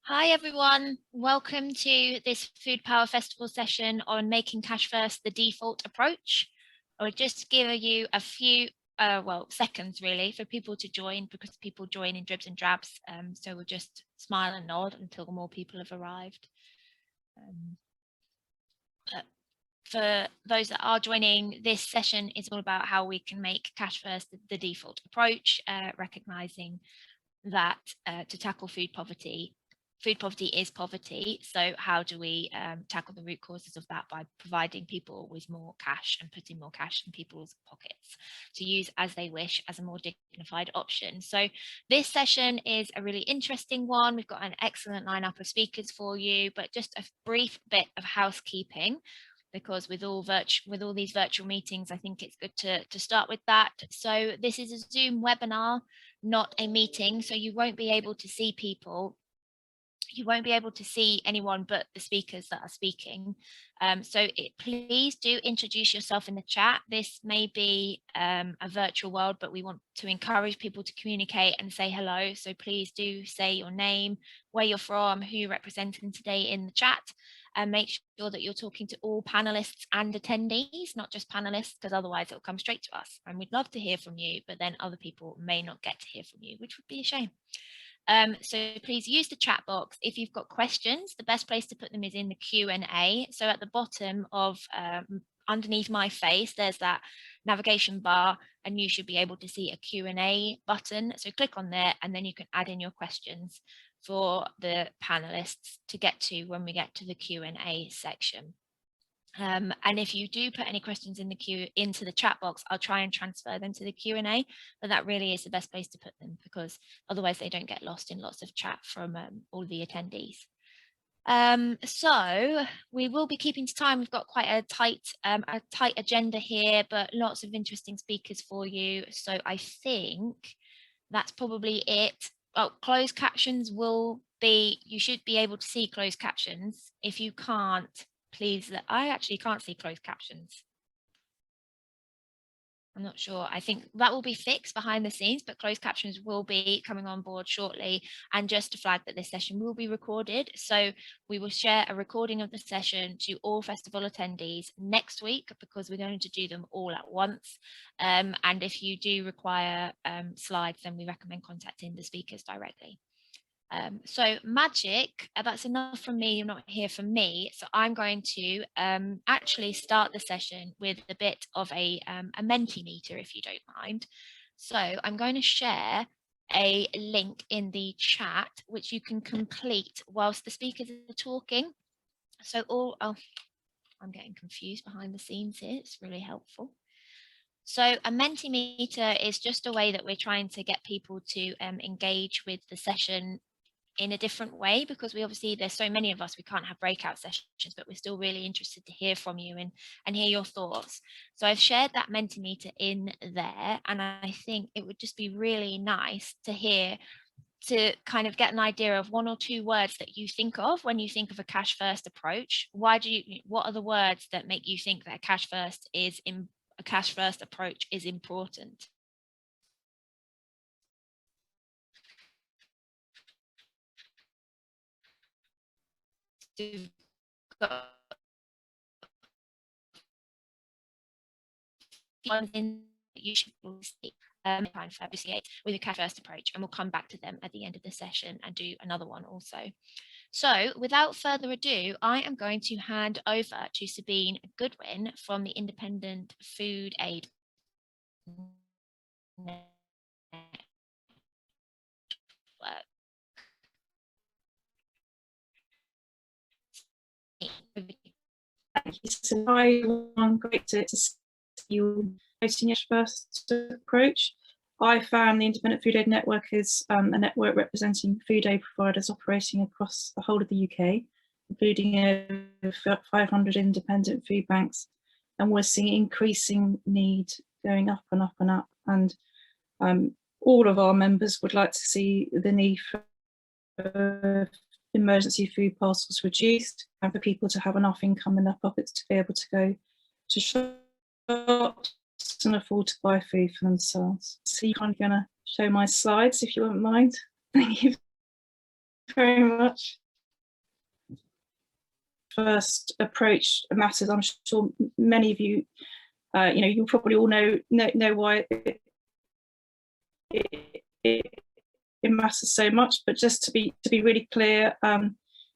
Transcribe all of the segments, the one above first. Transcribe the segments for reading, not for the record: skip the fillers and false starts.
Hi everyone, welcome to this Food Power Festival session on making cash first the default approach. I'll just give you a few, seconds really for people to join because people join in dribs and drabs. So we'll just smile and nod until more people have arrived. But for those that are joining, this session is all about how we can make cash first the default approach, recognizing that to tackle food poverty is poverty. So how do we tackle the root causes of that by providing people with more cash and putting more cash in people's pockets to use as they wish as a more dignified option. So this session is a really interesting one. We've got an excellent lineup of speakers for you, but just a brief bit of housekeeping, because with all these virtual meetings, I think it's good to start with that. So this is a Zoom webinar, not a meeting, so you won't be able to see people. You won't be able to see anyone but the speakers that are speaking. Please do introduce yourself in the chat. This may be a virtual world, but we want to encourage people to communicate and say hello. So please do say your name, where you're from, who you're representing today in the chat, and make sure that you're talking to all panelists and attendees, not just panelists, because otherwise it'll come straight to us. And we'd love to hear from you, but then other people may not get to hear from you, which would be a shame. So please use the chat box. If you've got questions, the best place to put them is in the Q&A. So at the bottom of underneath my face, there's that navigation bar, and you should be able to see a Q&A button. So click on there, and then you can add in your questions for the panelists to get to when we get to the Q&A section. And if you do put any questions in the queue into the chat box, I'll try and transfer them to the Q&A, but that really is the best place to put them, because otherwise they don't get lost in lots of chat from all the attendees. So we will be keeping to time. We've got quite a tight agenda here, but lots of interesting speakers for you. So I think that's probably it. Oh, closed captions will be, you should be able to see closed captions. If you can't, please, I actually can't see closed captions. I'm not sure. I think that will be fixed behind the scenes, but closed captions will be coming on board shortly. And just to flag that this session will be recorded. So we will share a recording of the session to all festival attendees next week, because we're going to do them all at once. And if you do require slides, then we recommend contacting the speakers directly. So magic, that's enough from me. You're not here for me. So I'm going to actually start the session with a bit of a Mentimeter, if you don't mind. So I'm going to share a link in the chat, which you can complete whilst the speakers are talking. So I'm getting confused behind the scenes here. It's really helpful. So a Mentimeter is just a way that we're trying to get people to engage with the session in a different way, because there's so many of us, we can't have breakout sessions, but we're still really interested to hear from you and hear your thoughts. So I've shared that Mentimeter in there, and I think it would just be really nice to kind of get an idea of one or two words that you think of when you think of a cash first approach. What are the words that make you think that a cash first approach is important? One thing that you should see with a cash first approach, and we'll come back to them at the end of the session and do another one also. So without further ado, I am going to hand over to Sabine Goodwin from the Independent Food Aid Network. Thank you. So hi everyone, great to see you promoting your first approach. IFAN, the Independent Food Aid Network, is a network representing food aid providers operating across the whole of the UK, including over 500 independent food banks, and we're seeing increasing need going up and up and up, and all of our members would like to see the need for emergency food parcels reduced, and for people to have enough income in their pockets to be able to go to shops and afford to buy food for themselves. So I'm going to show my slides, if you wouldn't mind. Thank you very much. First approach matters. I'm sure many of you, you probably all know why it matters so much. But just to be really clear,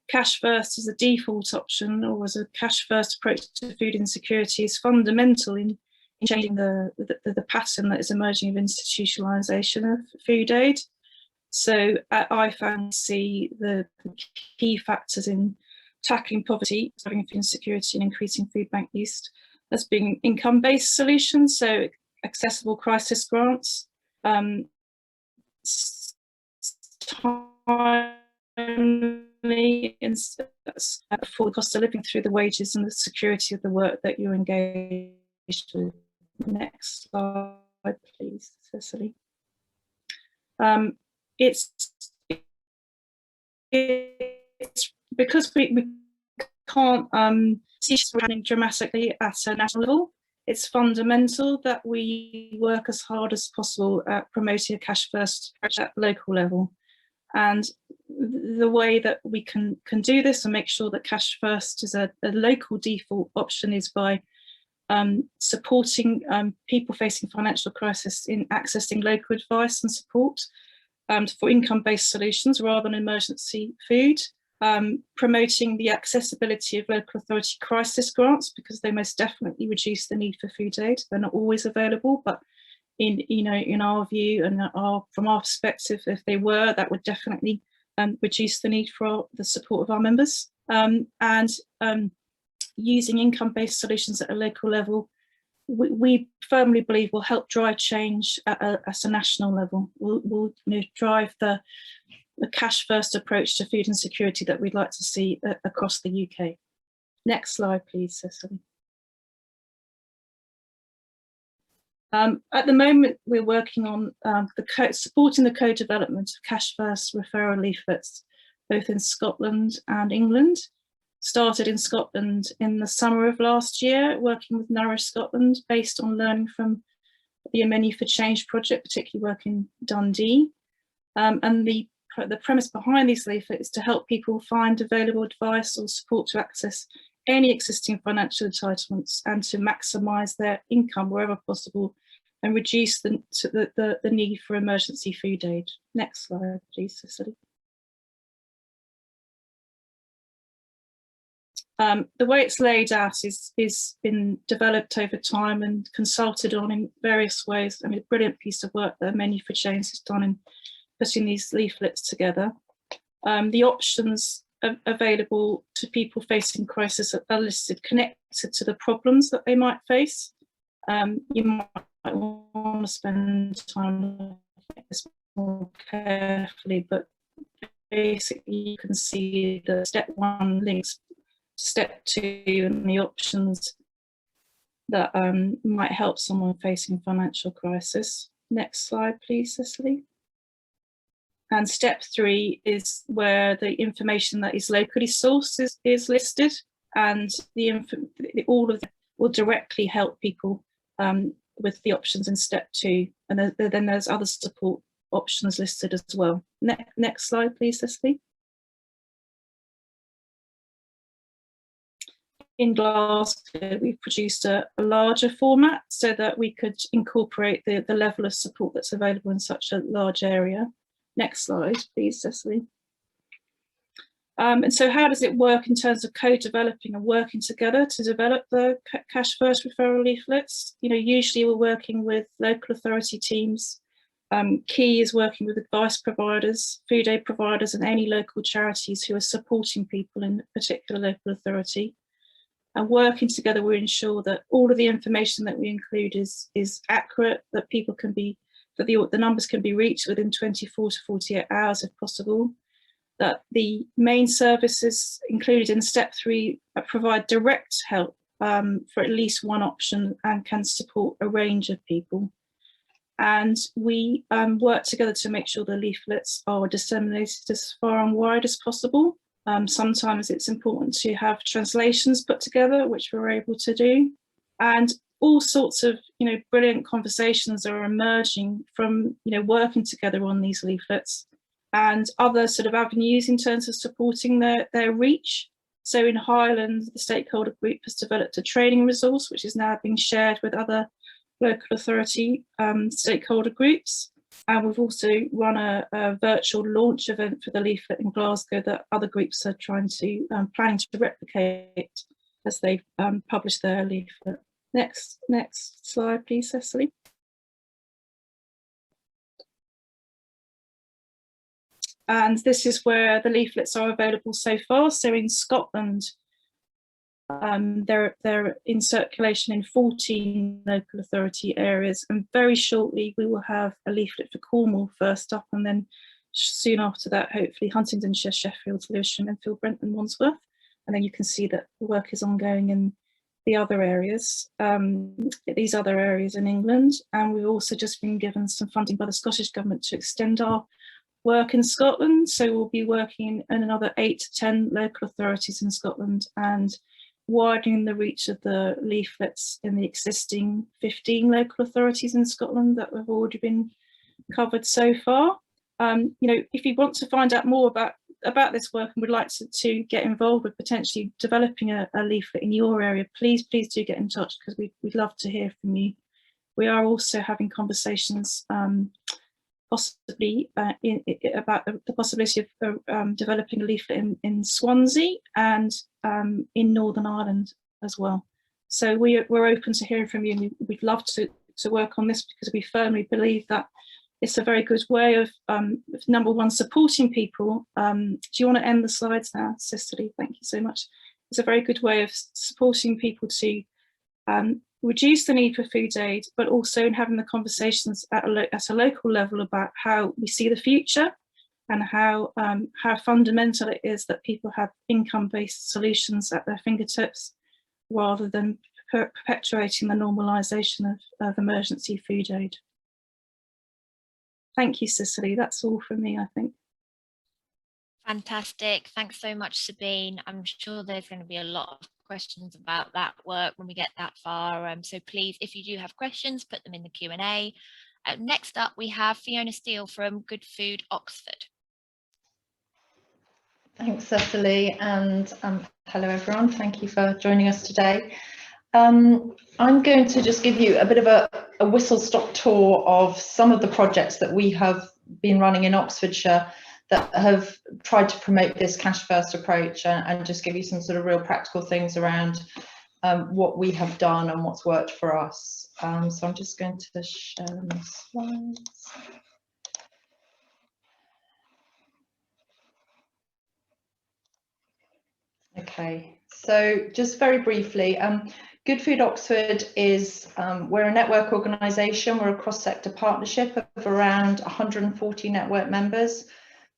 cash first as a default option, or as a cash first approach to food insecurity, is fundamental in changing the pattern that is emerging of institutionalisation of food aid. So at IFAN, see the key factors in tackling poverty, having food insecurity, and increasing food bank use as being income-based solutions, so accessible crisis grants, timely for the cost of living through the wages and the security of the work that you're engaged with. Next slide, please, Cecily. It's because we can't see it running dramatically at a national level. It's fundamental that we work as hard as possible at promoting a cash first approach at local level. And the way that we can do this and make sure that cash first is a local default option is by supporting people facing financial crisis in accessing local advice and support for income-based solutions rather than emergency food, promoting the accessibility of local authority crisis grants, because they most definitely reduce the need for food aid. They're not always available, but in our view and from our perspective, if they were, that would definitely reduce the need for the support of our members. And using income-based solutions at a local level, we firmly believe will help drive change at a national level. Will drive the cash first approach to food insecurity that we'd like to see across the UK. Next slide, please, Cecily. At the moment, we're working on supporting the co-development of cash first referral leaflets, both in Scotland and England. Started in Scotland in the summer of last year, working with Nourish Scotland, based on learning from the Menu for Change project, particularly work in Dundee. And the premise behind these leaflets is to help people find available advice or support to access any existing financial entitlements and to maximise their income wherever possible and reduce the need for emergency food aid. Next slide, please, Cecily. The way it's laid out is been developed over time and consulted on in various ways. I mean, a brilliant piece of work that Menu for Change has done in putting these leaflets together. The options available to people facing crisis are listed, connected to the problems that they might face. You might want to spend time looking at this more carefully, but basically you can see the step 1 links step 2 and the options that might help someone facing financial crisis. Next slide, please, Cecily. And step 3 is where the information that is locally sourced is listed, and all of them will directly help people with the options in step 2. And then there's other support options listed as well. Next slide, please, Cecily. In Glasgow, we've produced a larger format so that we could incorporate the level of support that's available in such a large area. Next slide, please, Cecily. And so how does it work in terms of co-developing and working together to develop the cash first referral leaflets? Usually we're working with local authority teams. Key is working with advice providers, food aid providers, and any local charities who are supporting people in a particular local authority. And working together, we ensure that all of the information that we include is accurate, that people can be, that the numbers can be reached within 24 to 48 hours if possible, that the main services included in step 3 provide direct help for at least one option and can support a range of people. And we work together to make sure the leaflets are disseminated as far and wide as possible. Sometimes it's important to have translations put together, which we're able to do. And all sorts of brilliant conversations are emerging from working together on these leaflets. and other sort of avenues in terms of supporting their reach. So in Highland, the stakeholder group has developed a training resource, which is now being shared with other local authority stakeholder groups. And we've also run a virtual launch event for the leaflet in Glasgow that other groups are planning to replicate as they publish their leaflet. Next slide, please, Cecily. And this is where the leaflets are available so far. So in Scotland, they're in circulation in 14 local authority areas, and very shortly we will have a leaflet for Cornwall first up, and then soon after that, hopefully Huntingdonshire, Sheffield, Lewisham, Enfield, Brent and Wandsworth. And then you can see that the work is ongoing in the other areas, these other areas in England. And we've also just been given some funding by the Scottish Government to extend our work in Scotland. So we'll be working in another 8 to 10 local authorities in Scotland and widening the reach of the leaflets in the existing 15 local authorities in Scotland that have already been covered so far. You know, if you want to find out more about this work and would like to get involved with potentially developing a leaflet in your area, please do get in touch, because we'd love to hear from you. We are also having conversations possibly about the possibility of developing a leaflet in Swansea and in Northern Ireland as well. So we're open to hearing from you, and we'd love to work on this, because we firmly believe that it's a very good way of, number one, supporting people. Do you want to end the slides now, Cecily? Thank you so much. It's a very good way of supporting people to reduce the need for food aid, but also in having the conversations at a local level about how we see the future, and how fundamental it is that people have income-based solutions at their fingertips, rather than perpetuating the normalisation of emergency food aid. Thank you, Cecily. That's all from me, I think. Fantastic. Thanks so much, Sabine. I'm sure there's going to be a lot of questions about that work when we get that far. So please, if you do have questions, put them in the Q&A. Next up, we have Fiona Steele from Good Food Oxford. Thanks, Cecily, and hello everyone. Thank you for joining us today. I'm going to just give you a bit of a whistle-stop tour of some of the projects that we have been running in Oxfordshire that have tried to promote this cash-first approach, and just give you some sort of real practical things around what we have done and what's worked for us. So I'm just going to share my slides. Okay, so just very briefly, Good Food Oxford is, we're a network organisation. We're a cross-sector partnership of around 140 network members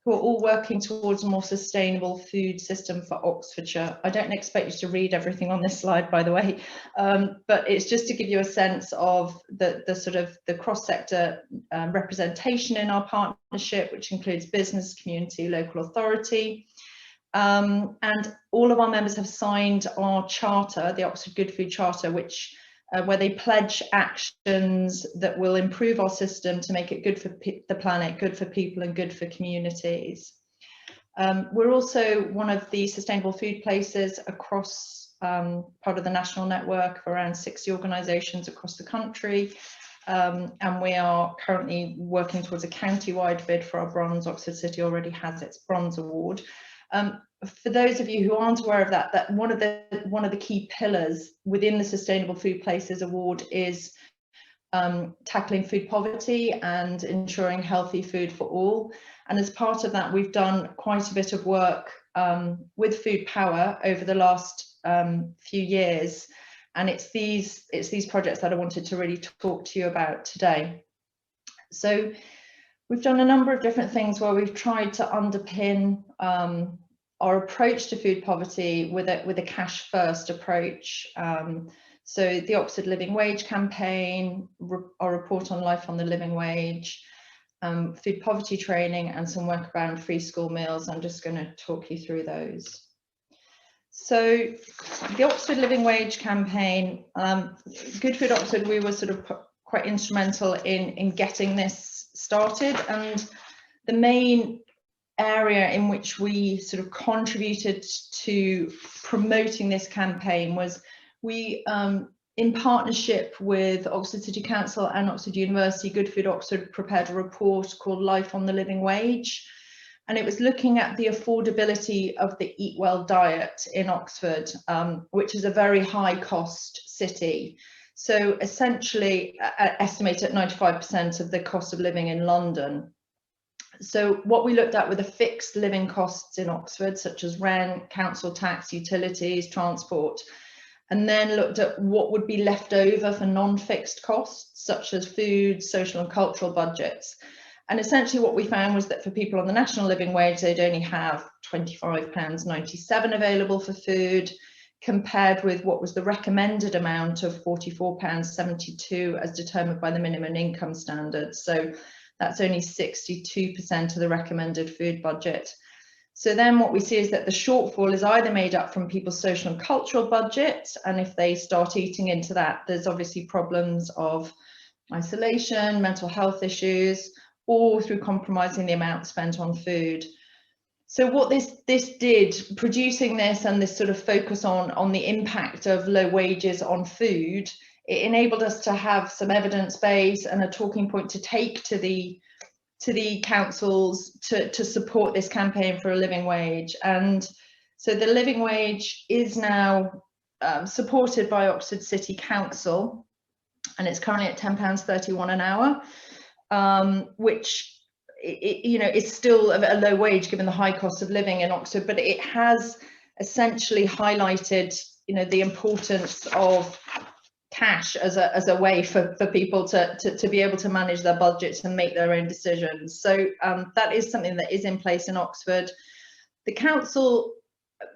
who are all working towards a more sustainable food system for Oxfordshire. I don't expect you to read everything on this slide, by the way, but it's just to give you a sense of the sort of the cross-sector representation in our partnership, which includes business, community, local authority. And all of our members have signed our charter, the Oxford Good Food Charter, which where they pledge actions that will improve our system to make it good for the planet, good for people and good for communities. We're also one of the sustainable food places across part of the national network of around 60 organisations across the country. And we are currently working towards a county-wide bid for our bronze. Oxford City already has its bronze award. For those of you who aren't aware of that one of the key pillars within the Sustainable Food Places Award is tackling food poverty and ensuring healthy food for all. And as part of that, we've done quite a bit of work with Food Power over the last few years. And it's these projects that I wanted to really talk to you about today. So we've done a number of different things where we've tried to underpin our approach to food poverty with a cash first approach. So the Oxford Living Wage campaign, our report on life on the living wage, food poverty training, and some work around free school meals. I'm just going to talk you through those. So the Oxford Living Wage campaign, Good Food Oxford, we were sort of quite instrumental in getting this started, and the main area in which we sort of contributed to promoting this campaign was we, in partnership with Oxford City Council and Oxford University, Good Food Oxford prepared a report called Life on the Living Wage. And it was looking at the affordability of the Eat Well diet in Oxford, which is a very high cost city. So essentially estimated at 95% of the cost of living in London. So what we looked at were the fixed living costs in Oxford, such as rent, council tax, utilities, transport, and then looked at what would be left over for non-fixed costs, such as food, social and cultural budgets. And essentially what we found was that for people on the national living wage, they'd only have £25.97 available for food, compared with what was the recommended amount of £44.72 as determined by the minimum income standard. So that's only 62% of the recommended food budget. So then what we see is that the shortfall is either made up from people's social and cultural budget, and if they start eating into that, there's obviously problems of isolation, mental health issues, or through compromising the amount spent on food. So what this did, producing this and this sort of focus on the impact of low wages on food, it enabled us to have some evidence base and a talking point to take to the councils to support this campaign for a living wage. And so the living wage is now supported by Oxford City Council, and it's currently at £10.31 an hour, which is still a low wage given the high cost of living in Oxford, but it has essentially highlighted the importance of cash as a way for people to be able to manage their budgets and make their own decisions. So that is something that is in place in Oxford. The council,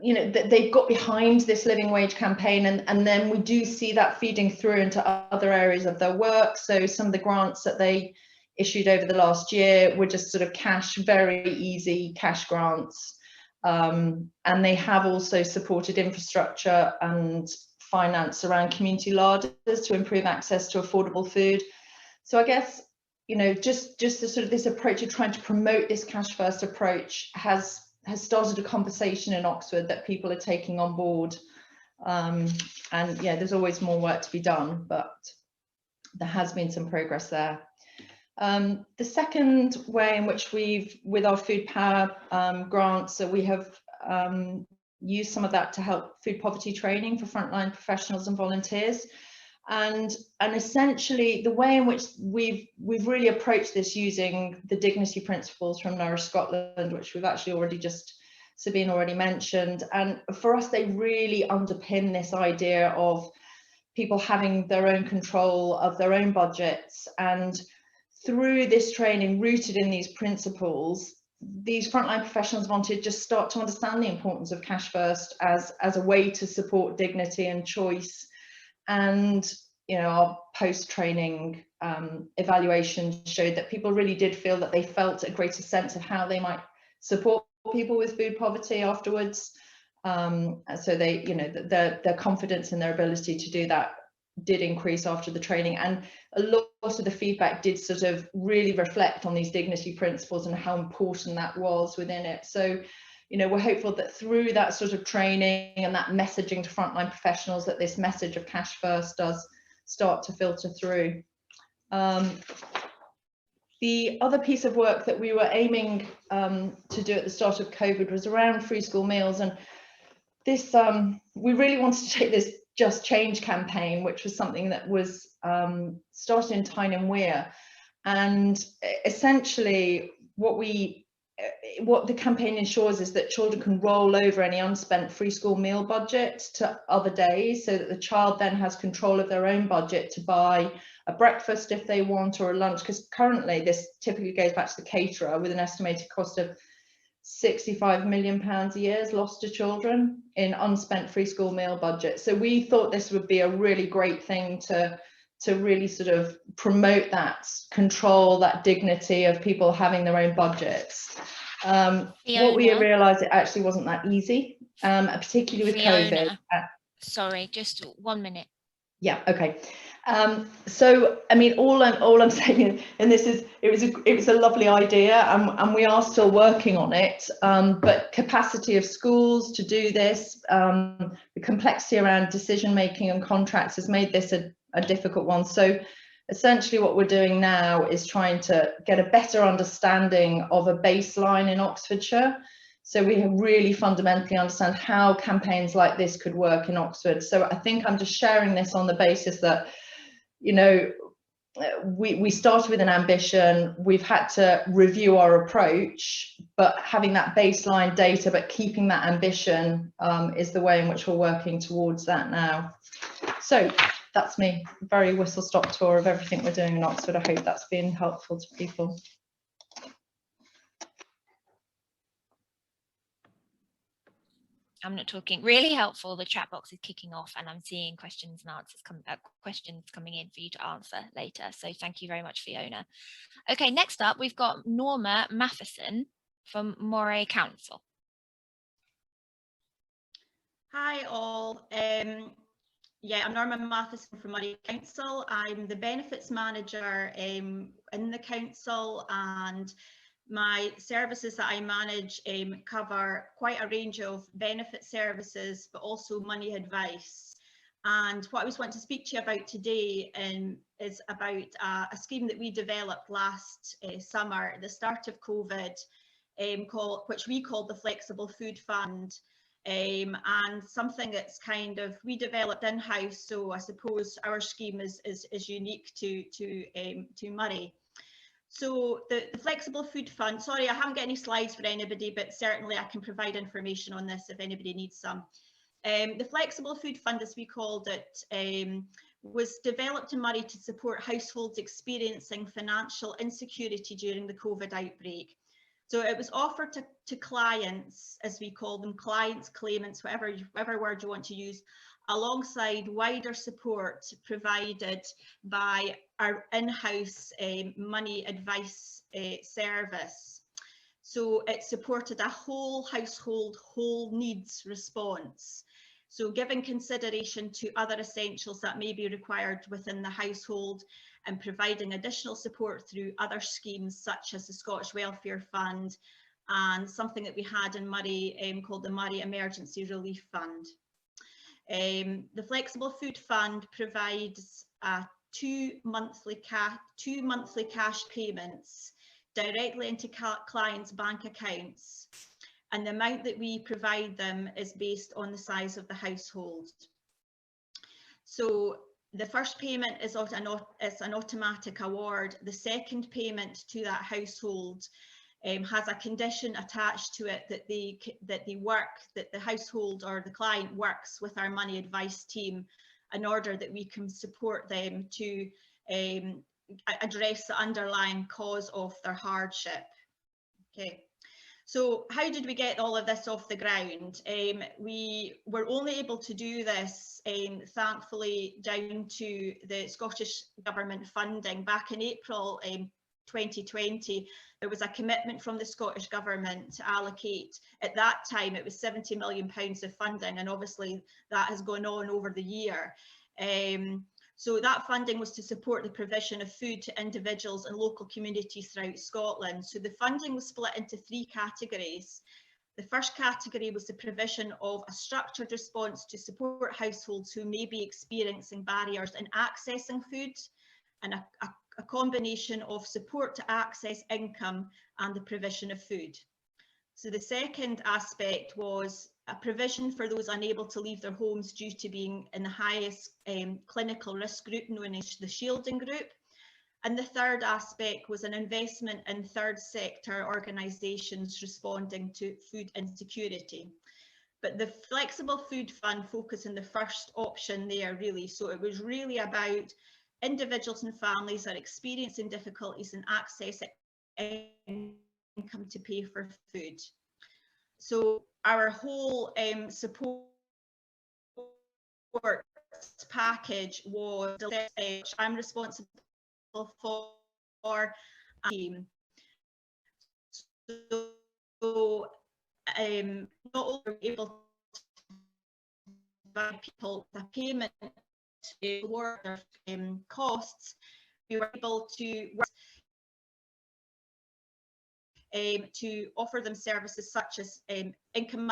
they've got behind this living wage campaign, and then we do see that feeding through into other areas of their work. So some of the grants that they issued over the last year were just sort of cash, very easy cash grants. And they have also supported infrastructure and finance around community larders to improve access to affordable food. So I guess, just the sort of this approach of trying to promote this cash first approach has started a conversation in Oxford that people are taking on board. And yeah, there's always more work to be done, but there has been some progress there. The second way in which with our Food Power grants, so we have used some of that to help food poverty training for frontline professionals and volunteers. And essentially the way in which we've really approached this using the dignity principles from Nourish Scotland, which we've actually Sabine already mentioned. And for us, they really underpin this idea of people having their own control of their own budgets. And through this training rooted in these principles, these frontline professionals wanted to just start to understand the importance of cash first as a way to support dignity and choice. And our post-training evaluation showed that people really did feel that they felt a greater sense of how they might support people with food poverty afterwards. So they, their confidence in their ability to do that did increase after the training, and a lot of the feedback did sort of really reflect on these dignity principles and how important that was within it. So we're hopeful that through that sort of training and that messaging to frontline professionals, that this message of cash first does start to filter through. The other piece of work that we were aiming to do at the start of COVID was around free school meals, and this we really wanted to take this Just Change campaign, which was something that was started in Tyne and Wear, and essentially what the campaign ensures is that children can roll over any unspent free school meal budget to other days, so that the child then has control of their own budget to buy a breakfast if they want, or a lunch, because currently this typically goes back to the caterer, with an estimated cost of £65 million a year is lost to children in unspent free school meal budget. So we thought this would be a really great thing to really sort of promote that control, that dignity of people having their own budgets. What we realised, it actually wasn't that easy, particularly with COVID. Sorry, just 1 minute. Yeah, okay. So I mean, all I'm saying, and this is, it was a lovely idea, and we are still working on it. But capacity of schools to do this, the complexity around decision making and contracts has made this a difficult one. So essentially, what we're doing now is trying to get a better understanding of a baseline in Oxfordshire. So we really fundamentally understand how campaigns like this could work in Oxford. So I think I'm just sharing this on the basis that, you know, we started with an ambition, we've had to review our approach, but having that baseline data, but keeping that ambition is the way in which we're working towards that now. So that's me, a very whistle-stop tour of everything we're doing in Oxford. I hope that's been helpful to people. I'm not talking. Really helpful. The chat box is kicking off, and I'm seeing questions and answers questions coming in for you to answer later. So thank you very much, Fiona. Okay, next up we've got Norma Matheson from Moray Council. Hi all. Yeah, I'm Norma Matheson from Moray Council. I'm the benefits manager in the council, and my services that I manage cover quite a range of benefit services, but also money advice. And what I was wanting to speak to you about today is about a scheme that we developed last summer at the start of COVID, which we called the Flexible Food Fund. And something that's kind of we developed in-house, so I suppose our scheme is unique to Moray. So the Flexible Food Fund, sorry, I haven't got any slides for anybody, but certainly I can provide information on this if anybody needs some. The Flexible Food Fund, as we called it, was developed in Moray to support households experiencing financial insecurity during the COVID outbreak. So it was offered to clients, as we call them, clients, claimants, whatever word you want to use, alongside wider support provided by our in-house money advice service. So it supported a whole household, whole needs response. So giving consideration to other essentials that may be required within the household, and providing additional support through other schemes such as the Scottish Welfare Fund and something that we had in Moray called the Moray Emergency Relief Fund. The Flexible Food Fund provides two monthly cash payments directly into clients' bank accounts, and the amount that we provide them is based on the size of the household. So the first payment is an automatic award. The second payment to that household has a condition attached to it that the household or the client works with our money advice team in order that we can support them to address the underlying cause of their hardship. Okay. So how did we get all of this off the ground? We were only able to do this, thankfully, down to the Scottish Government funding. Back in April 2020, there was a commitment from the Scottish Government to allocate, at that time it was £70 million of funding, and obviously that has gone on over the year. So that funding was to support the provision of food to individuals and local communities throughout Scotland. So the funding was split into three categories. The first category was the provision of a structured response to support households who may be experiencing barriers in accessing food, and a combination of support to access income and the provision of food. So the second aspect was a provision for those unable to leave their homes due to being in the highest clinical risk group, known as the shielding group. And the third aspect was an investment in third sector organisations responding to food insecurity. But the Flexible Food Fund focused on the first option there, really. So it was really about individuals and families that are experiencing difficulties in accessing income to pay for food. So our whole support package was which I'm responsible for a team. So not only were we able to provide people the payment lower their costs, we were able to work to offer them services such as income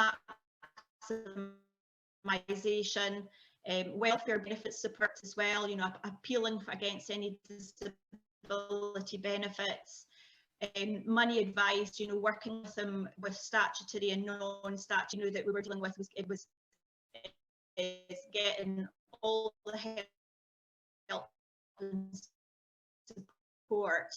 maximisation, welfare benefits support as well, you know, appealing against any disability benefits, money advice, you know, working with them with statutory and non-statutory, you know, that we were dealing with was getting all the help and support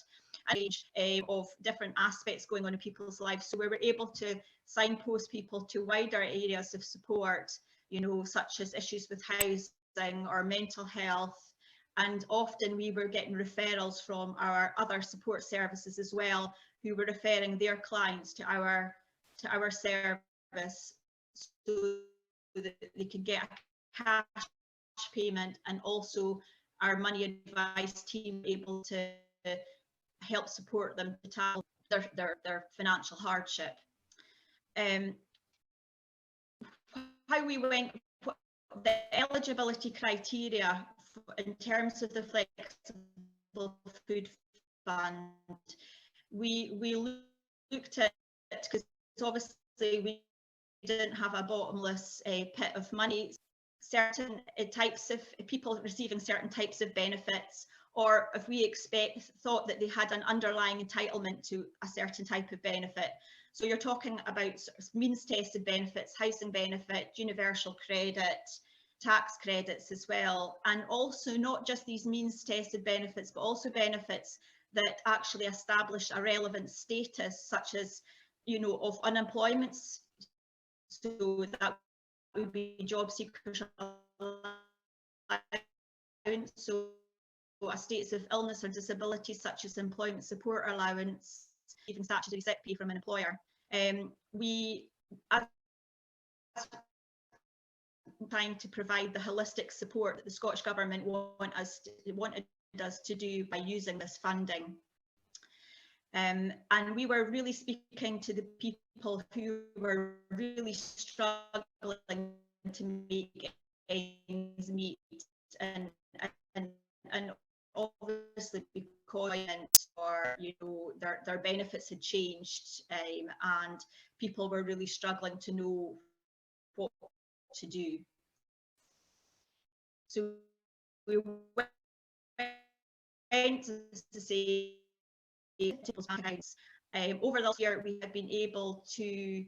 of different aspects going on in people's lives. So we were able to signpost people to wider areas of support, you know, such as issues with housing or mental health. And often we were getting referrals from our other support services as well, who were referring their clients to our service so that they could get a cash payment, and also our money advice team able to help support them to tackle their financial hardship. How we went, the eligibility criteria in terms of the flexible food fund, we looked at, because obviously we didn't have a bottomless pit of money, certain types of people receiving certain types of benefits, or if we thought that they had an underlying entitlement to a certain type of benefit. So you're talking about means tested benefits, housing benefit, universal credit, tax credits as well, and also not just these means tested benefits, but also benefits that actually establish a relevant status, such as, you know, of unemployment. So that would be job seekers allowance, so a status of illness or disability such as employment support allowance, even statutory sick pay from an employer. We are trying to provide the holistic support that the Scottish Government wanted us to do by using this funding. And we were really speaking to the people who were really struggling to make ends meet, and obviously because, or you know, their benefits had changed, and people were really struggling to know what to do. So we went to say people's bank accounts. Over the last year, we have been able to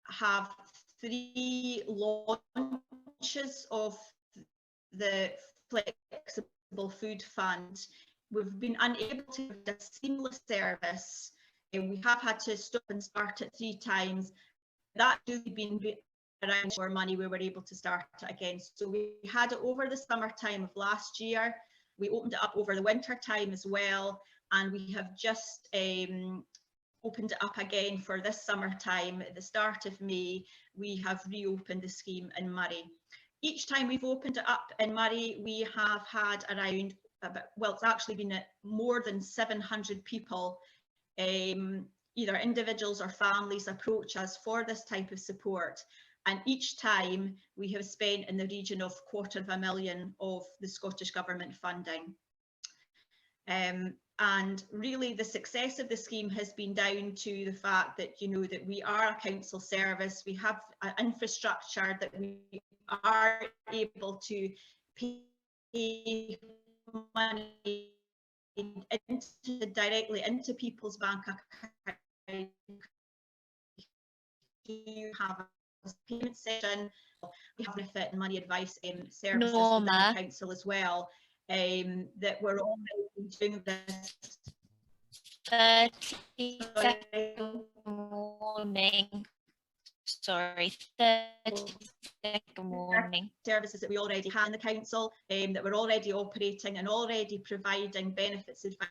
have 3 launches of the flexible food fund. We've been unable to have a seamless service, and we have had to stop and start it 3 times. That's really been around more money, we were able to start it again. So we had it over the summertime of last year. We opened it up over the winter time as well, and we have just opened it up again for this summertime. At the start of May, we have reopened the scheme in Murray. Each time we've opened it up in Murray, we have had around, well, it's actually been more than 700 people, either individuals or families, approach us for this type of support. And each time we have spent in the region of £250,000 of the Scottish Government funding. And really the success of the scheme has been down to the fact that, you know, that we are a council service, we have an infrastructure that we are able to pay money directly into people's bank accounts. You have a payment session, we have benefit and money advice services within the council as well, that we're already doing this. 30-second warning. Sorry, 30-second warning. Services that we already have in the council, that we're already operating and already providing benefits advice.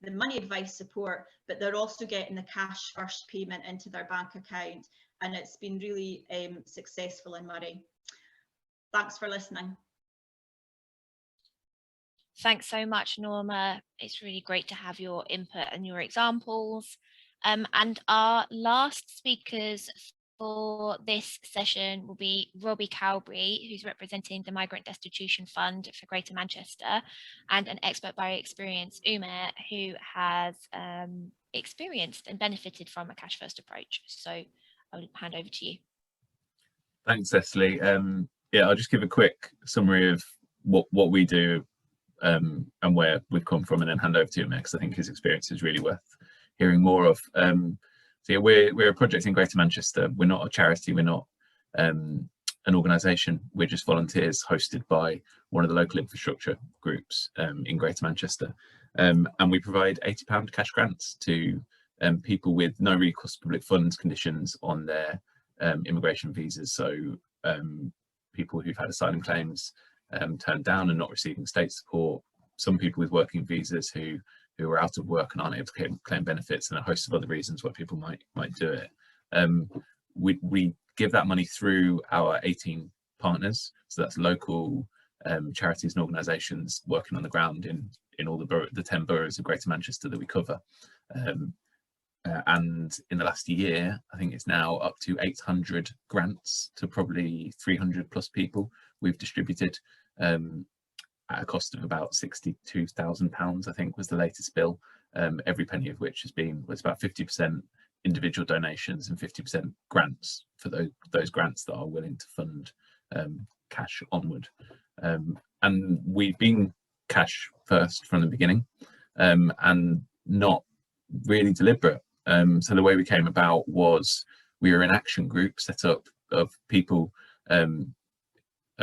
The money advice support, but they're also getting the cash first payment into their bank account, and it's been really successful in Murray. Thanks for listening. Thanks so much, Norma. It's really great to have your input and your examples. And our last speakers for this session will be Robbie Cowbray, who's representing the Migrant Destitution Fund for Greater Manchester, and an expert by experience, Umer, who has experienced and benefited from a cash first approach. So I will hand over to you. Thanks, Cecily. Yeah, I'll just give a quick summary of what we do and where we've come from, and then hand over to him because I think his experience is really worth hearing more of. So yeah, we're a project in Greater Manchester. We're not a charity. We're not an organisation. We're just volunteers hosted by one of the local infrastructure groups in Greater Manchester, and we provide £80 cash grants to people with no recourse to public funds conditions on their immigration visas. So people who've had asylum claims turned down and not receiving state support, some people with working visas who are out of work and aren't able to claim benefits, and a host of other reasons why people might do it. We give that money through our 18 partners, so that's local charities and organisations working on the ground in all the 10 boroughs of Greater Manchester that we cover. And in the last year, I think it's now up to 800 grants to probably 300 plus people we've distributed at a cost of about £62,000, I think was the latest bill, every penny of which was about 50% individual donations and 50% grants for those grants that are willing to fund cash onward. And we've been cash first from the beginning, and not really deliberate. So the way we came about was we were an action group set up of people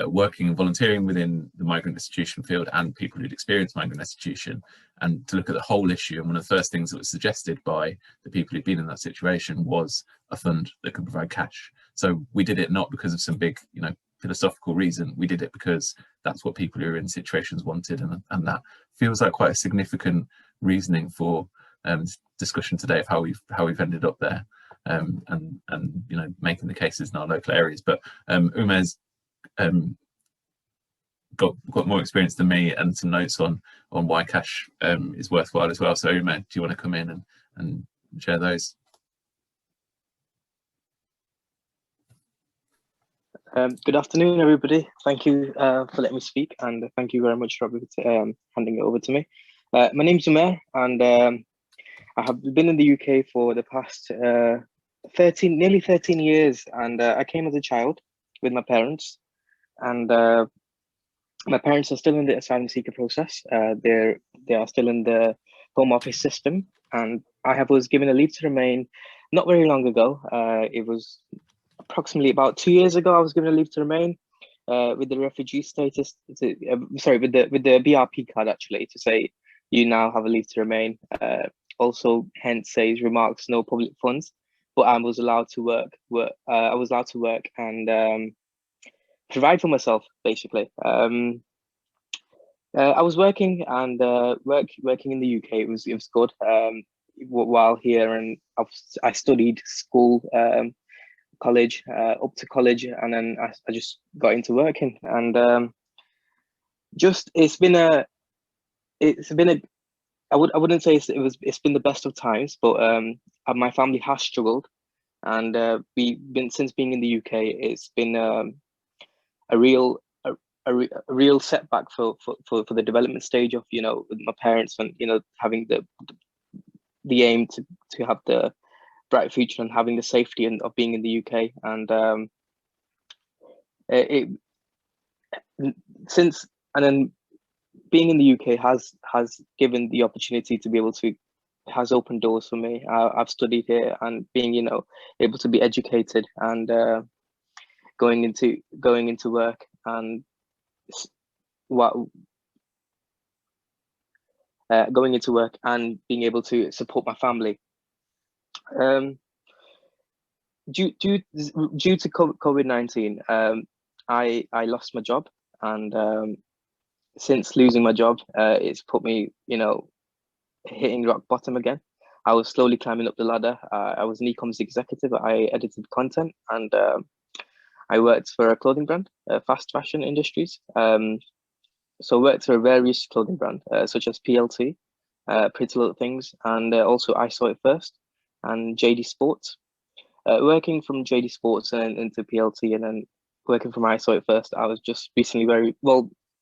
working and volunteering within the migrant destitution field and people who'd experienced migrant destitution, and to look at the whole issue. And one of the first things that was suggested by the people who'd been in that situation was a fund that could provide cash. So we did it not because of some big, philosophical reason. We did it because that's what people who are in situations wanted, and that feels like quite a significant reasoning for discussion today of how we've ended up there, and making the cases in our local areas. But Umer's got more experience than me and some notes on why cash is worthwhile as well. So Umer, do you want to come in and share those? Good afternoon, everybody. Thank you for letting me speak, and thank you very much, Robert, for handing it over to me. My name's Umer, and I have been in the UK for the past nearly 13 years, and I came as a child with my parents, and my parents are still in the asylum seeker process. They are still in the Home Office system, and I was given a leave to remain not very long ago. It was approximately about 2 years ago. I was given a leave to remain with the refugee status. with the BRP card, actually, to say you now have a leave to remain. Also, hence says remarks no public funds, but I was allowed to work. I was allowed to work and provide for myself, basically. I was working and working in the UK. It was good while here, and I studied school, college, up to college, and then I just got into working, and it's been a I wouldn't say it's been the best of times, but my family has struggled, and since being in the UK, it's been a real setback for the development stage of with my parents, and having the aim to have the bright future and having the safety of being in the UK, and then being in the UK has given the opportunity to be able to, has opened doors for me. I've studied here, and being able to be educated and going into work, and going into work and being able to support my family. Due to COVID-19, I lost my job, and since losing my job, it's put me, hitting rock bottom again. I was slowly climbing up the ladder. I was an e-commerce executive. I edited content, and I worked for a clothing brand, fast fashion industries. So I worked for various clothing brands, such as PLT, Pretty Little Things, and also I Saw It First, and JD Sports. Working from JD Sports and into PLT, and then working from I Saw It First, I was just recently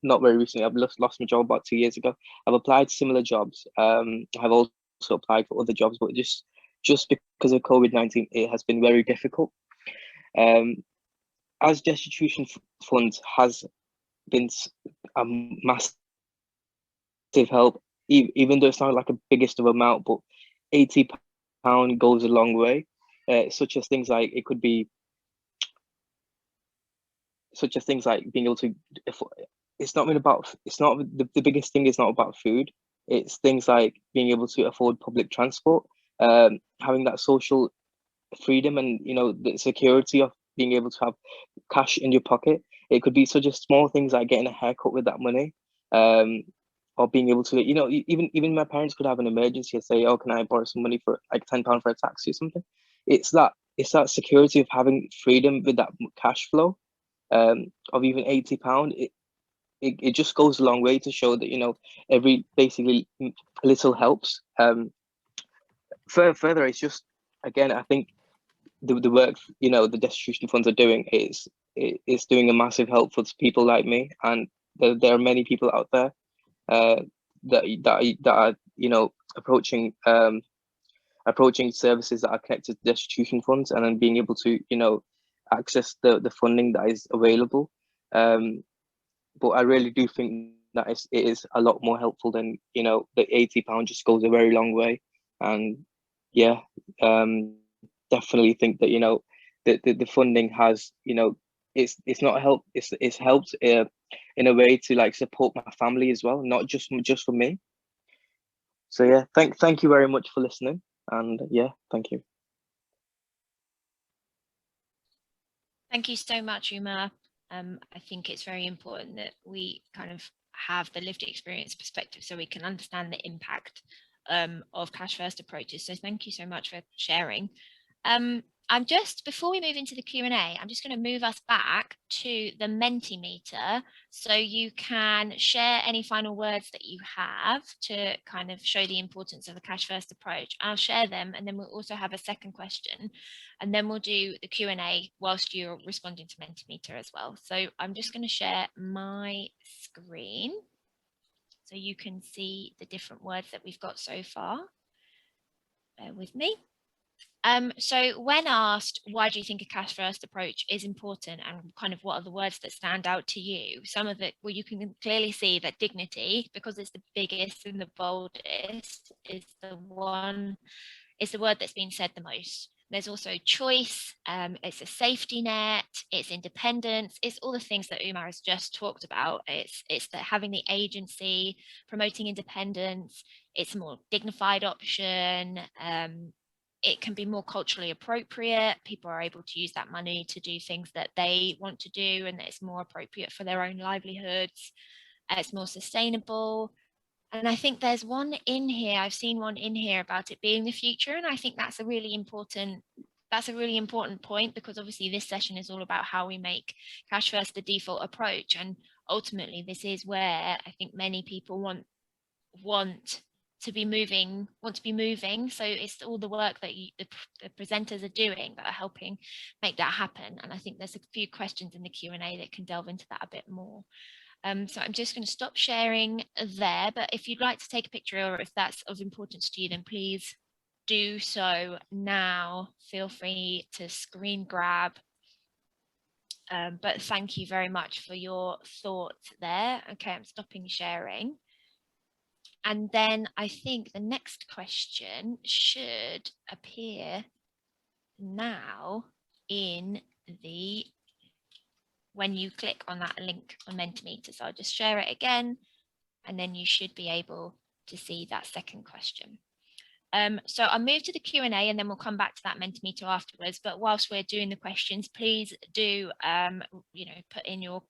not very recently, I've lost my job about 2 years ago. I've applied similar jobs. I've also applied for other jobs, but just because of COVID-19, it has been very difficult. As destitution funds has been a massive help, even though it's not like the biggest of amount, but £80 goes a long way. Such as things like being able to, it's not the biggest thing is not about food. It's things like being able to afford public transport, having that social freedom, and the security of being able to have cash in your pocket. It could be such a small things like getting a haircut with that money, or being able to, even my parents could have an emergency and say, oh, can I borrow some money for like £10 for a taxi or something. It's that security of having freedom with that cash flow, of even £80. It just goes a long way to show that every basically little helps. Further, it's just, again, I think the work the destitution funds are doing is doing a massive help for people like me, and there are many people out there that are approaching services that are connected to destitution funds, and then being able to access the funding that is available. But I really do think that it is a lot more helpful than the £80 just goes a very long way. And yeah, definitely think that the funding has it's not help, it's helped in a way to like support my family as well, not just for me. So yeah, thank you very much for listening, and yeah, thank you. Thank you so much, Umar. I think it's very important that we kind of have the lived experience perspective so we can understand the impact of cash first approaches. So thank you so much for sharing. Before we move into the Q&A, I'm just going to move us back to the Mentimeter so you can share any final words that you have to kind of show the importance of the cash first approach. I'll share them, and then we'll also have a second question, and then we'll do the Q&A whilst you're responding to Mentimeter as well. So I'm just going to share my screen so you can see the different words that we've got so far. Bear with me. So when asked, why do you think a cash first approach is important, and kind of what are the words that stand out to you? Some of it, well, you can clearly see that dignity, because it's the biggest and the boldest, is the word that's been said the most. There's also choice, it's a safety net, it's independence, it's all the things that Umar has just talked about. It's having the agency, promoting independence, it's a more dignified option, it can be more culturally appropriate. People are able to use that money to do things that they want to do, and it's more appropriate for their own livelihoods. It's more sustainable. And I think there's one in here, I've seen one in here about it being the future. And I think that's a really important point, because obviously this session is all about how we make cash first the default approach. And ultimately, this is where I think many people want to be moving. So it's all the work that the presenters are doing that are helping make that happen. And I think there's a few questions in the Q&A that can delve into that a bit more. So I'm just going to stop sharing there, but if you'd like to take a picture, or if that's of importance to you, then please do so now. Feel free to screen grab. But thank you very much for your thoughts there. Okay, I'm stopping sharing. And then I think the next question should appear now when you click on that link on Mentimeter. So I'll just share it again, and then you should be able to see that second question. So I'll move to the Q&A, and then we'll come back to that Mentimeter afterwards. But whilst we're doing the questions, please do put in your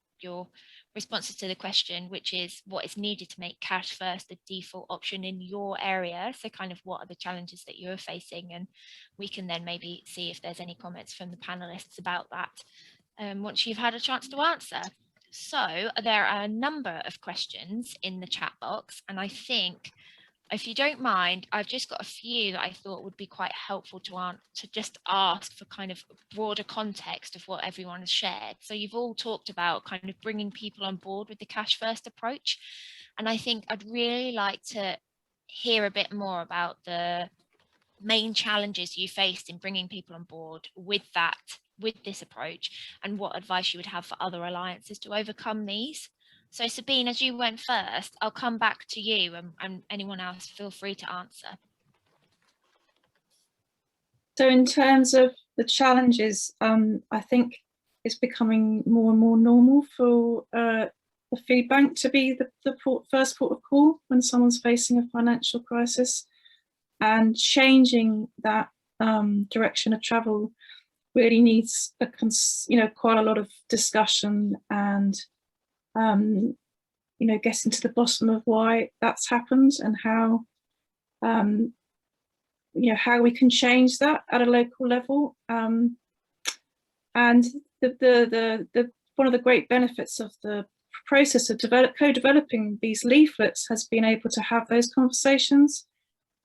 responses to the question, which is what is needed to make cash first the default option in your area. So kind of what are the challenges that you're facing, and we can then maybe see if there's any comments from the panelists about that once you've had a chance to answer. So there are a number of questions in the chat box, and I think, if you don't mind, I've just got a few that I thought would be quite helpful to just ask for kind of broader context of what everyone has shared. So you've all talked about kind of bringing people on board with the cash first approach. And I think I'd really like to hear a bit more about the main challenges you faced in bringing people on board with this approach, and what advice you would have for other alliances to overcome these. So Sabine, as you went first, I'll come back to you, and anyone else feel free to answer. So in terms of the challenges, I think it's becoming more and more normal for the food bank to be the first port of call when someone's facing a financial crisis, and changing that direction of travel really needs quite a lot of discussion and getting to the bottom of why that's happened, and how how we can change that at a local level. And the one of the great benefits of the process of co-developing these leaflets has been able to have those conversations.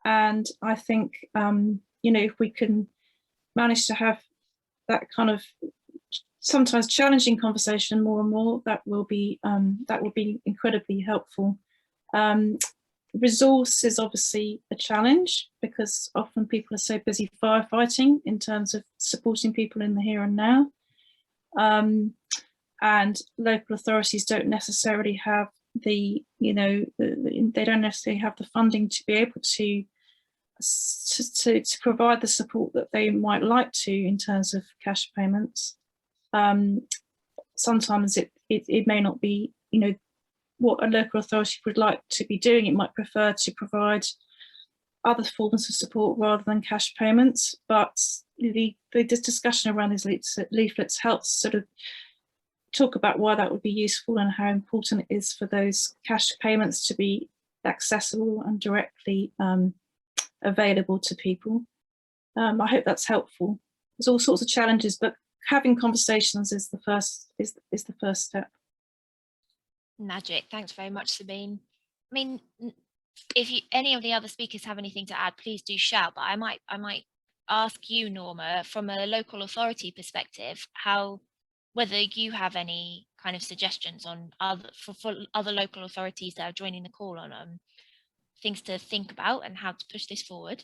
And I think if we can manage to have that kind of sometimes challenging conversation more and more, that will be incredibly helpful. Resource is obviously a challenge, because often people are so busy firefighting in terms of supporting people in the here and now, and local authorities don't necessarily have they don't necessarily have the funding to be able to provide the support that they might like to in terms of cash payments. Sometimes it may not be what a local authority would like to be doing. It might prefer to provide other forms of support rather than cash payments. But the discussion around these leaflets helps sort of talk about why that would be useful, and how important it is for those cash payments to be accessible and directly available to people. I hope that's helpful. There's all sorts of challenges, but having conversations is the first step. Magic. Thanks very much, Sabine. I mean, if any of the other speakers have anything to add, please do shout. But I might ask you, Norma, from a local authority perspective, whether you have any kind of suggestions on for other local authorities that are joining the call on things to think about and how to push this forward.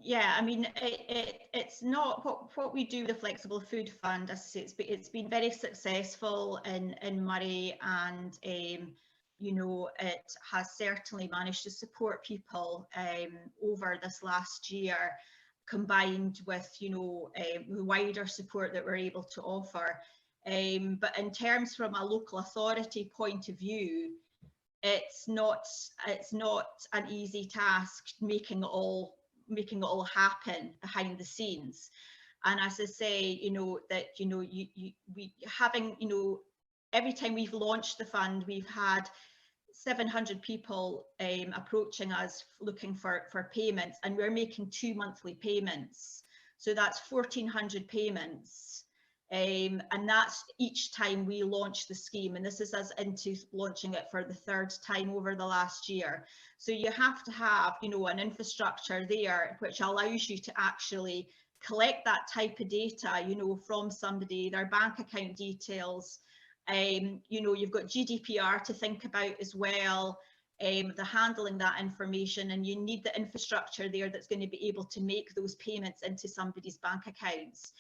Yeah, I mean, it's not what we do with the Flexible Food Fund. As I say, it's been very successful in Moray, and it has certainly managed to support people over this last year, combined with the wider support that we're able to offer. But in terms from a local authority point of view, it's not an easy task making it all happen behind the scenes. And as I say, every time we've launched the fund, we've had 700 people approaching us looking for payments, and we're making 2 monthly payments, so that's 1,400 payments. And that's each time we launch the scheme, and this is us into launching it for the 3rd time over the last year. So you have to have an infrastructure there which allows you to actually collect that type of data from somebody, their bank account details. You've got GDPR to think about as well, the handling that information, and you need the infrastructure there that's going to be able to make those payments into somebody's bank accounts.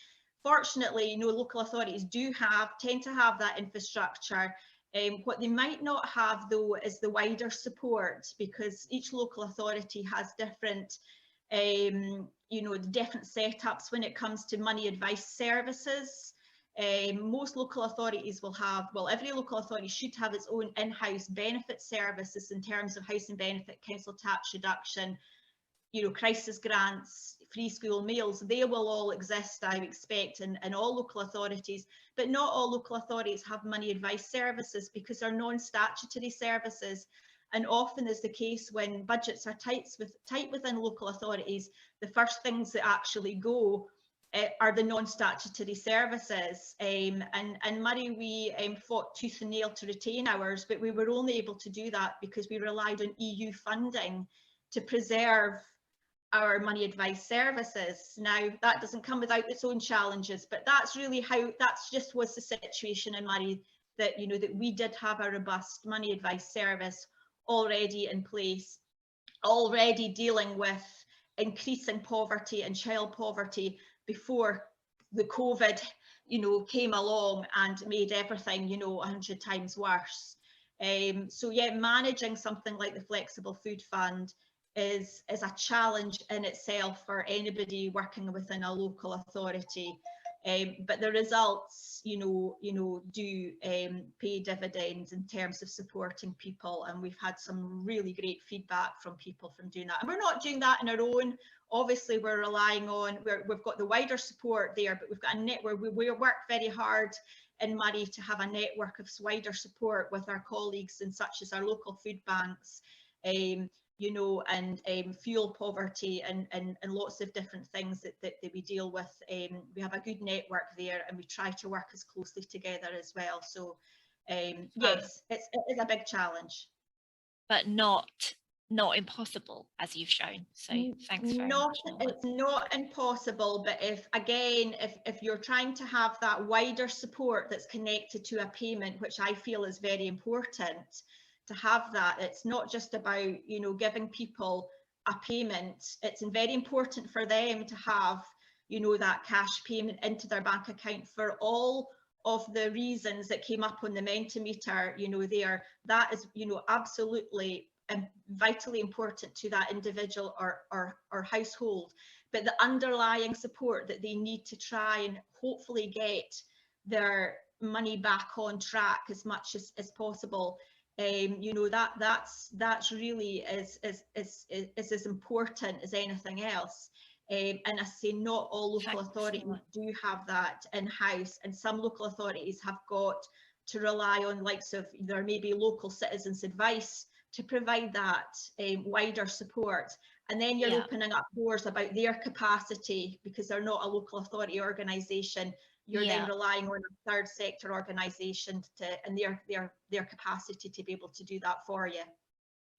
Fortunately, local authorities tend to have that infrastructure. What they might not have, though, is the wider support, because each local authority has different, different setups when it comes to money advice services. Most local authorities will have, well, every local authority should have its own in-house benefit services in terms of housing benefit, council tax reduction, crisis grants, free school meals. They will all exist, I expect, in all local authorities, but not all local authorities have money advice services because they're non-statutory services. And often is the case when budgets are tight within local authorities, the first things that actually go are the non-statutory services. And Murray, we fought tooth and nail to retain ours, but we were only able to do that because we relied on EU funding to preserve our money advice services. Now, that doesn't come without its own challenges, but that's really how, that's just was the situation in Murray, that, you know, that we did have a robust money advice service already in place, already dealing with increasing poverty and child poverty before the COVID, you know, came along and made everything, you know, 100 times worse. So yeah, managing something like the Flexible Food Fund is a challenge in itself for anybody working within a local authority. But the results, you know, do pay dividends in terms of supporting people, and we've had some really great feedback from people from doing that. And we're not doing that on our own. Obviously, we're relying on, we've got the wider support there, but we've got a network. We work very hard in Murray to have a network of wider support with our colleagues, and such as our local food banks, you know, and fuel poverty and lots of different things that we deal with. We have a good network there, and we try to work as closely together as well. So yes, it is a big challenge. But not impossible, as you've shown. So thanks very much, Norma. It's not impossible, but if you're trying to have that wider support that's connected to a payment, which I feel is very important, to have that, it's not just about, you know, giving people a payment. It's very important for them to have, you know, that cash payment into their bank account for all of the reasons that came up on the Mentimeter, you know, there. That is, you know, absolutely vitally important to that individual or household. But the underlying support that they need to try and hopefully get their money back on track as much as possible, you know, that's really as important as anything else. And I say not all local authorities do have that in-house, and some local authorities have got to rely on likes of, there may be local citizens' advice to provide that wider support. And then you're opening up doors about their capacity, because they're not a local authority organisation. You're then relying on a third sector organisation and their capacity to be able to do that for you.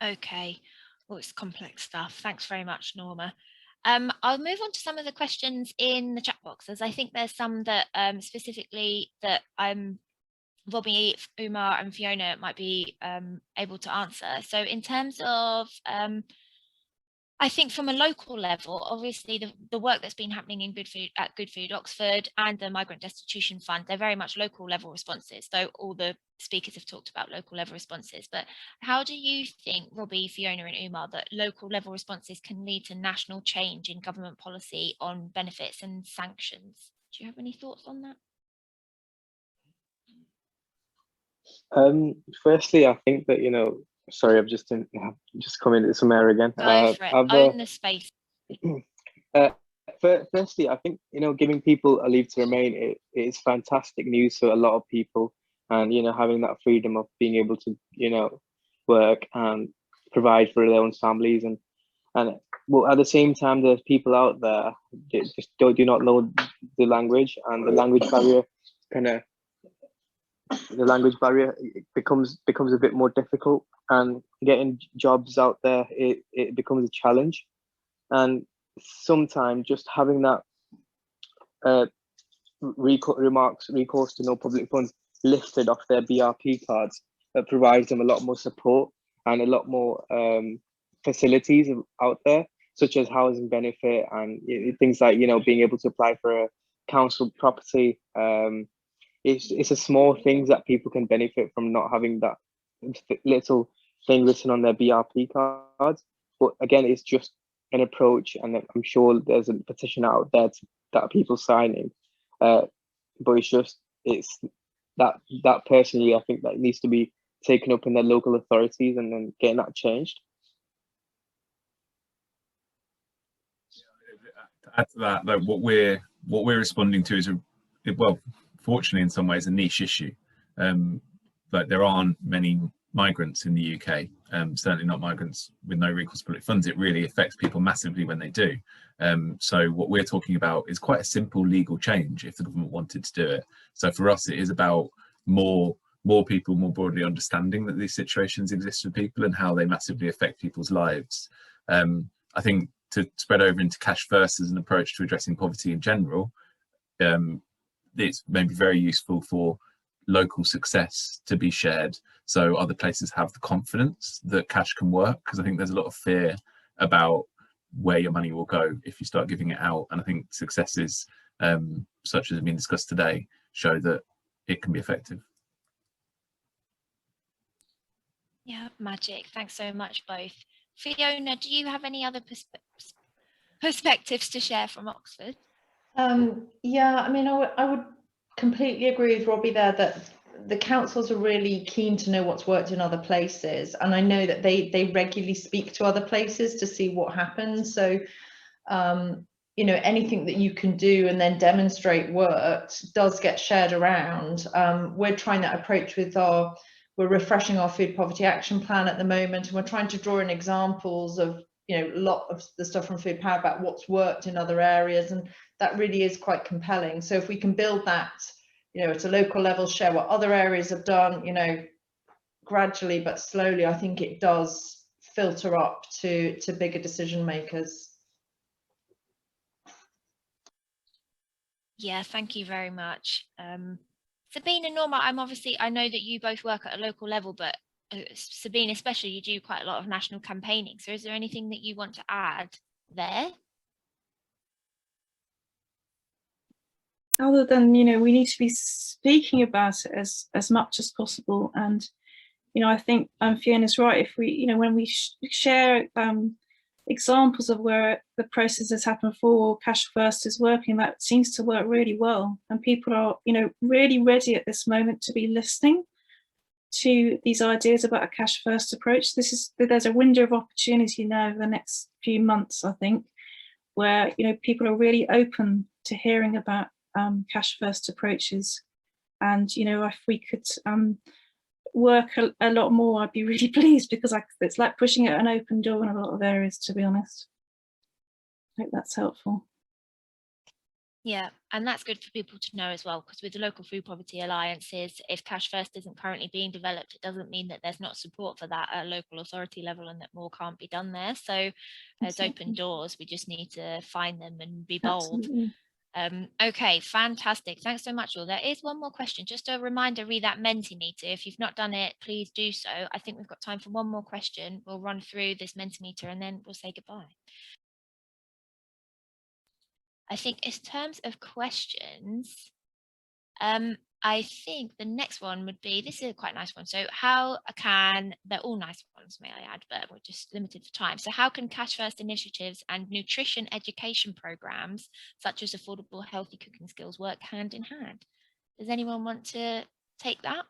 Okay, well, it's complex stuff. Thanks very much, Norma. I'll move on to some of the questions in the chat box, as I think there's some that specifically that Robbie, Umar and Fiona might be able to answer. So in terms of I think from a local level, obviously the work that's been happening in Good Food Oxford and the Migrant Destitution Fund, they're very much local level responses, though all the speakers have talked about local level responses. But how do you think, Robbie, Fiona and Umar, that local level responses can lead to national change in government policy on benefits and sanctions? Do you have any thoughts on that? Firstly, I think that, you know, sorry, I've just come into some air again. Go for it. Own the space. Firstly, I think, you know, giving people a leave to remain, it is fantastic news for a lot of people, and, you know, having that freedom of being able to, you know, work and provide for their own families, and well, at the same time, there's people out there that just do not know the language, and the language barrier becomes a bit more difficult, and getting jobs out there, it becomes a challenge. And sometimes just having that recourse to no public funds lifted off their BRP cards, that provides them a lot more support and a lot more facilities out there, such as housing benefit and things like, you know, being able to apply for a council property. It's a small things that people can benefit from, not having that little thing written on their BRP cards. But again, it's just an approach, and I'm sure there's a petition out there that people signing. But it's that personally, I think that needs to be taken up in their local authorities and then getting that changed. To add to that, though, what we're responding to is fortunately in some ways a niche issue. Like there aren't many migrants in the UK, certainly not migrants with no recourse to public funds. It really affects people massively when they do. So what we're talking about is quite a simple legal change if the government wanted to do it. So for us, it is about more people more broadly understanding that these situations exist for people and how they massively affect people's lives. I think to spread over into cash first as an approach to addressing poverty in general, it's maybe very useful for local success to be shared, so other places have the confidence that cash can work, because I think there's a lot of fear about where your money will go if you start giving it out, and I think successes such as have been discussed today show that it can be effective. Yeah, magic. Thanks so much both. Fiona, do you have any other perspectives to share from Oxford? Yeah, I mean, I would completely agree with Robbie there that the councils are really keen to know what's worked in other places, and I know that they regularly speak to other places to see what happens. So you know, anything that you can do and then demonstrate worked does get shared around. We're trying that approach with we're refreshing our food poverty action plan at the moment, and we're trying to draw in examples of, you know, a lot of the stuff from Food Power about what's worked in other areas, and that really is quite compelling. So if we can build that, you know, at a local level, share what other areas have done, you know, gradually but slowly, I think it does filter up to bigger decision makers. Yeah, thank you very much. Sabine and Norma, I know that you both work at a local level, but Sabine especially, you do quite a lot of national campaigning. So is there anything that you want to add there? Other than, you know, we need to be speaking about it as much as possible. And, you know, I think Fiona's right. If we, you know, when we share examples of where the process has happened for cash first is working, that seems to work really well, and people are, you know, really ready at this moment to be listening to these ideas about a cash first approach. There's a window of opportunity now over the next few months, I think, where, you know, people are really open to hearing about cash first approaches, and, you know, if we could work a lot more, I'd be really pleased, because it's like pushing out an open door in a lot of areas, to be honest. I hope that's helpful. Yeah, and that's good for people to know as well, because with the local food poverty alliances, if cash first isn't currently being developed, it doesn't mean that there's not support for that at a local authority level and that more can't be done there. So there's open doors, we just need to find them and be bold. Absolutely. Okay, fantastic. Thanks so much all. There is one more question. Just a reminder, read that Mentimeter. If you've not done it, please do so. I think we've got time for one more question. We'll run through this Mentimeter and then we'll say goodbye. I think in terms of questions, I think the next one would be, this is a quite nice one. So they're all nice ones, may I add, but we're just limited for time. So how can cash first initiatives and nutrition education programs, such as affordable healthy cooking skills, work hand in hand? Does anyone want to take that?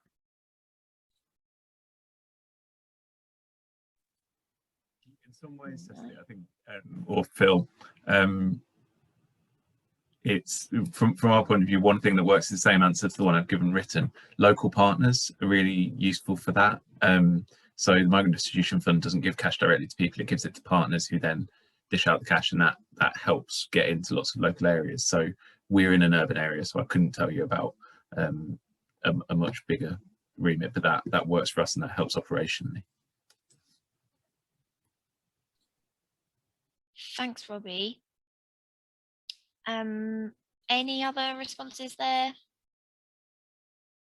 In some ways, Cecily, I think, or Phil, it's from our point of view, one thing that works is the same answer to the one I've given written. Local partners are really useful for that. So the Migrant Distribution Fund doesn't give cash directly to people, it gives it to partners who then dish out the cash, and that helps get into lots of local areas. So we're in an urban area, so I couldn't tell you about a much bigger remit, but that works for us and that helps operationally. Thanks, Robbie. Any other responses there?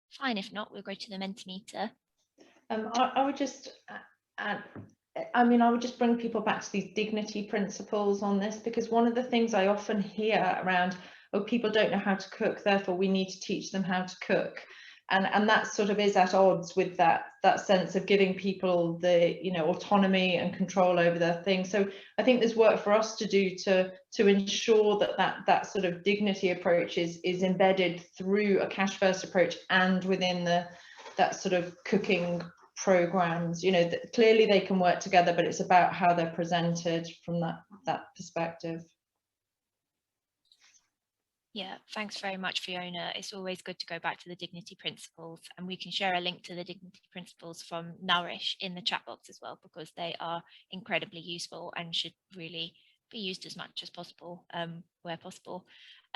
Fine, if not, we'll go to the Mentimeter. I would just add, I mean, I would just bring people back to these dignity principles on this, because one of the things I often hear around, oh, people don't know how to cook, therefore we need to teach them how to cook. And that sort of is at odds with that sense of giving people the, you know, autonomy and control over their things. So I think there's work for us to do to ensure that sort of dignity approach is embedded through a cash first approach and within that sort of cooking programs. You know, clearly they can work together, but it's about how they're presented from that perspective. Yeah, thanks very much, Fiona. It's always good to go back to the dignity principles, and we can share a link to the dignity principles from Nourish in the chat box as well, because they are incredibly useful and should really be used as much as possible where possible.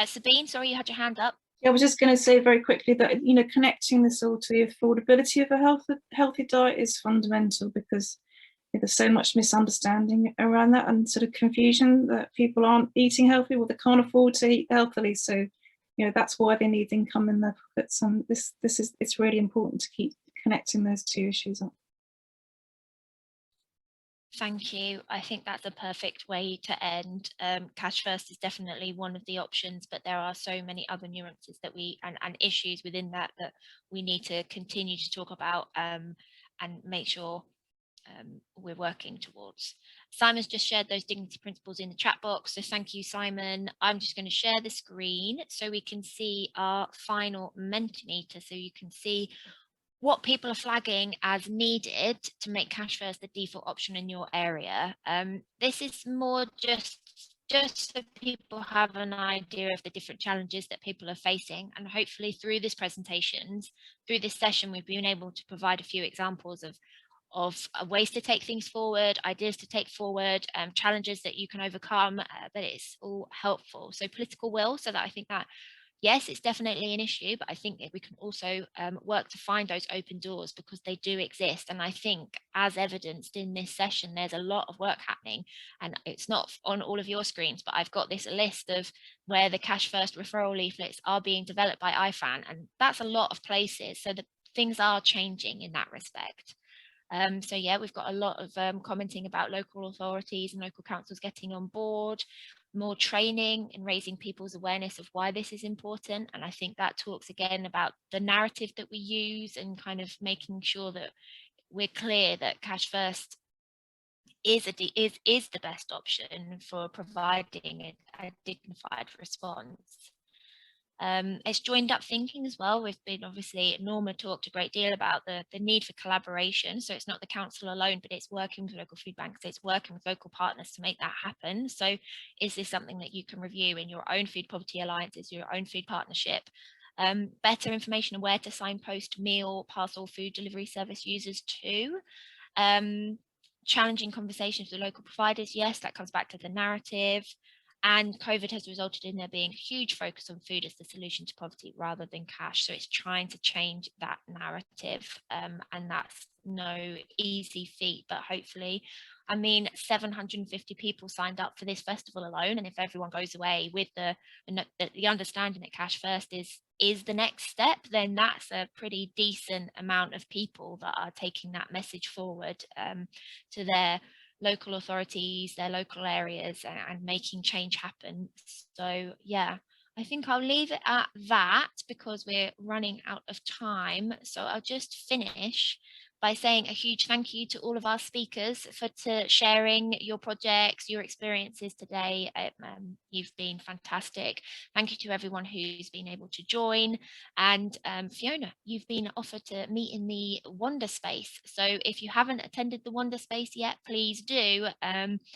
Sabine, sorry, you had your hand up. Yeah, I was just going to say very quickly that, you know, connecting this all to the affordability of a healthy diet is fundamental, because there's so much misunderstanding around that and sort of confusion that people aren't eating healthy, or they can't afford to eat healthily. So, you know, that's why they need income in their pockets. And it's really important to keep connecting those two issues up. Thank you. I think that's a perfect way to end. Cash first is definitely one of the options, but there are so many other nuances that and issues within that we need to continue to talk about and make sure we're working towards. Simon's just shared those dignity principles in the chat box, so thank you, Simon. I'm just going to share the screen so we can see our final Mentimeter, so you can see what people are flagging as needed to make cash first the default option in your area. This is more just so people have an idea of the different challenges that people are facing, and hopefully through this session, we've been able to provide a few examples of ways to take things forward, ideas to take forward, challenges that you can overcome, but it's all helpful. So political will, so that I think that yes, it's definitely an issue, but I think that we can also work to find those open doors, because they do exist. And I think, as evidenced in this session, there's a lot of work happening, and it's not on all of your screens, but I've got this list of where the cash first referral leaflets are being developed by IFAN, and that's a lot of places. So the things are changing in that respect. So yeah, we've got a lot of commenting about local authorities and local councils getting on board, more training and raising people's awareness of why this is important. And I think that talks again about the narrative that we use, and kind of making sure that we're clear that cash first is the best option for providing a dignified response. It's joined up thinking as well. We've been, obviously, Norma talked a great deal about the need for collaboration. So it's not the council alone, but it's working with local food banks, it's working with local partners to make that happen. So is this something that you can review in your own food poverty alliances, your own food partnership? Better information on where to signpost meal, parcel, food delivery service users too. Challenging conversations with local providers. Yes, that comes back to the narrative. And COVID has resulted in there being a huge focus on food as the solution to poverty rather than cash. So it's trying to change that narrative, and that's no easy feat, but hopefully, I mean, 750 people signed up for this festival alone, and if everyone goes away with the understanding that cash first is the next step, then that's a pretty decent amount of people that are taking that message forward to their local authorities, their local areas, and making change happen. So yeah, I think I'll leave it at that, because we're running out of time. So I'll just finish by saying a huge thank you to all of our speakers for sharing your projects, your experiences today. You've been fantastic. Thank you to everyone who's been able to join. And Fiona, you've been offered to meet in the Wonder Space. So if you haven't attended the Wonder Space yet, please do.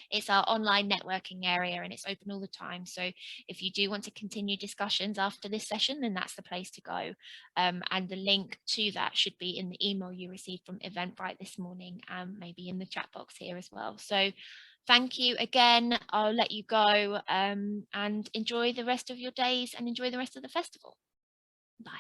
It's our online networking area, and it's open all the time. So if you do want to continue discussions after this session, then that's the place to go. And the link to that should be in the email you received from Eventbrite this morning, and maybe in the chat box here as well. So thank you again. I'll let you go and enjoy the rest of your days, and enjoy the rest of the festival. Bye.